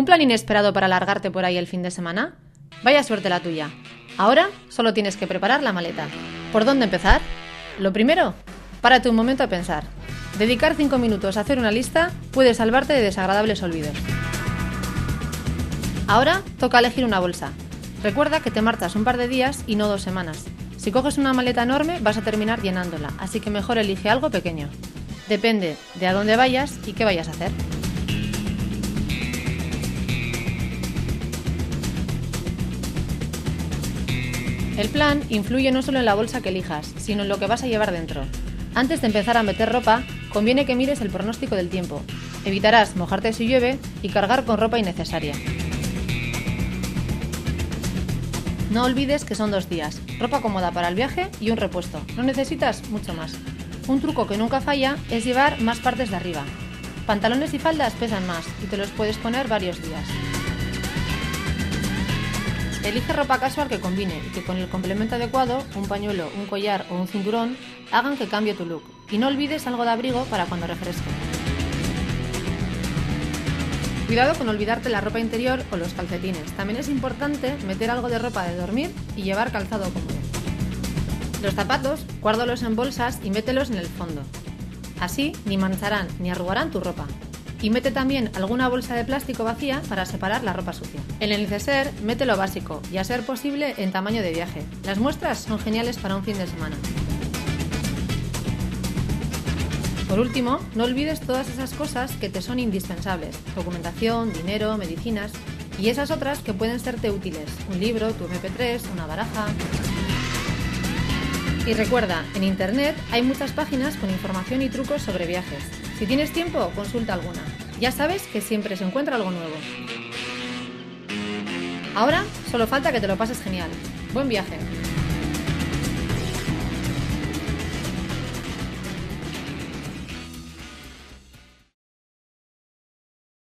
¿Un plan inesperado para largarte por ahí el fin de semana? Vaya suerte la tuya. Ahora solo tienes que preparar la maleta. ¿Por dónde empezar? Lo primero, párate un momento a pensar. Dedicar 5 minutos a hacer una lista puede salvarte de desagradables olvidos. Ahora toca elegir una bolsa. Recuerda que te marchas un par de días y no 2 semanas. Si coges una maleta enorme vas a terminar llenándola, así que mejor elige algo pequeño. Depende de a dónde vayas y qué vayas a hacer. El plan influye no solo en la bolsa que elijas, sino en lo que vas a llevar dentro. Antes de empezar a meter ropa, conviene que mires el pronóstico del tiempo. Evitarás mojarte si llueve y cargar con ropa innecesaria. No olvides que son 2 días, ropa cómoda para el viaje y un repuesto. No necesitas mucho más. Un truco que nunca falla es llevar más partes de arriba. Pantalones y faldas pesan más y te los puedes poner varios días. Elige ropa casual que combine y que con el complemento adecuado, un pañuelo, un collar o un cinturón, hagan que cambie tu look. Y no olvides algo de abrigo para cuando refresque. Cuidado con olvidarte la ropa interior o los calcetines. También es importante meter algo de ropa de dormir y llevar calzado cómodo. Los zapatos, guárdalos en bolsas y mételos en el fondo. Así ni mancharán ni arrugarán tu ropa. Y mete también alguna bolsa de plástico vacía para separar la ropa sucia. En el neceser, mete lo básico y a ser posible en tamaño de viaje. Las muestras son geniales para un fin de semana. Por último, no olvides todas esas cosas que te son indispensables: documentación, dinero, medicinas y esas otras que pueden serte útiles: un libro, tu MP3, una baraja. Y recuerda, en internet hay muchas páginas con información y trucos sobre viajes. Si tienes tiempo, consulta alguna. Ya sabes que siempre se encuentra algo nuevo. Ahora solo falta que te lo pases genial. ¡Buen viaje!